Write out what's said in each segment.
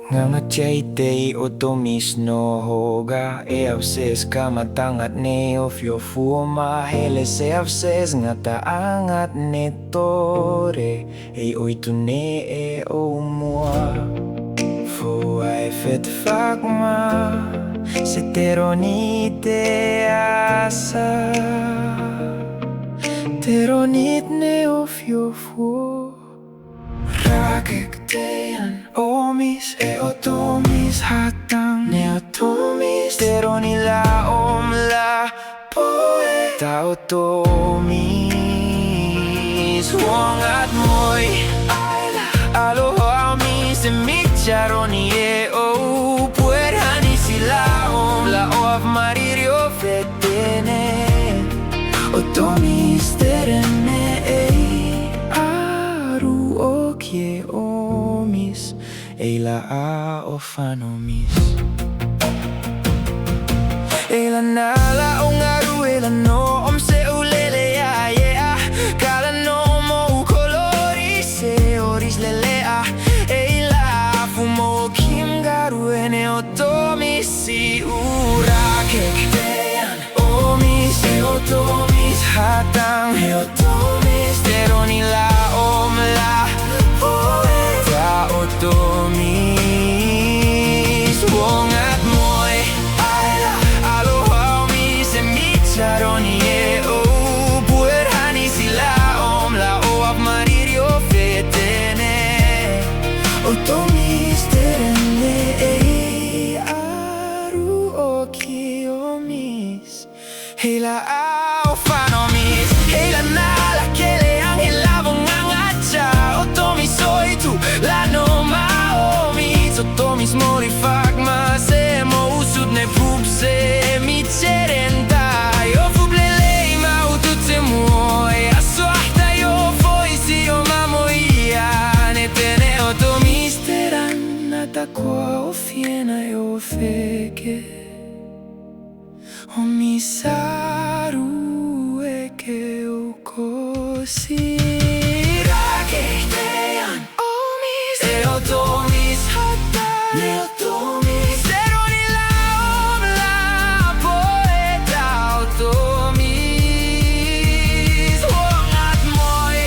Ngangachaytay otomis no hoga Eavses kamatangat ne of yo fuma Hele seavses ngataangat ne tore Ei oitune e o mua Fo ai fet fakma Seteronite asa Teronit ne of yo fu Rakektean omis e otomis hatang ne otomis Teronila omla poeta otomis Wongat moy aloha mi se micharoni e o puerhani sila omla of maririo fetene Otomis terene Kie omis Eila a ofanomis Eila nala o ngaru Eila no omse ulele ya yeah Kala no mo kolori se oris lele a Eila fumo kim garu ene otomis si urake Tean omis e otomis hatang e otomis Teronila omla Poeta otomis Wongat moy aloha mi se micharoni e o puerhani sila omla o av maririo fetene Otomis terene e aru o kiomis Hela a ofanomis Hela nala kele angela vongangacha La no maomi Otomis mori fakma Se mo usut ne pupse Mi cherenta Yo fublele ma ututse moi Asuahta yo foi si yo mamoia Ne tene otomis teran Atakwa o fiena yo feke O misaru eke o kosi Otomis hata ne otomis Teronila omla poeta otomis Wongat moy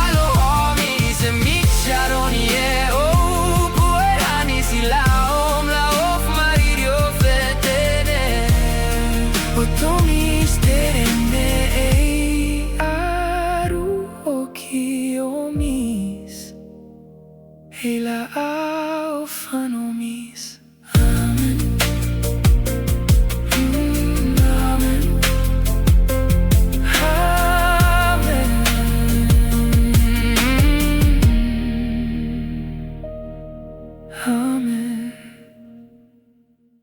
aloha mi se micharoni e o puerhani sila omla of maririo fetene Otomis terene aru o kiomis Hela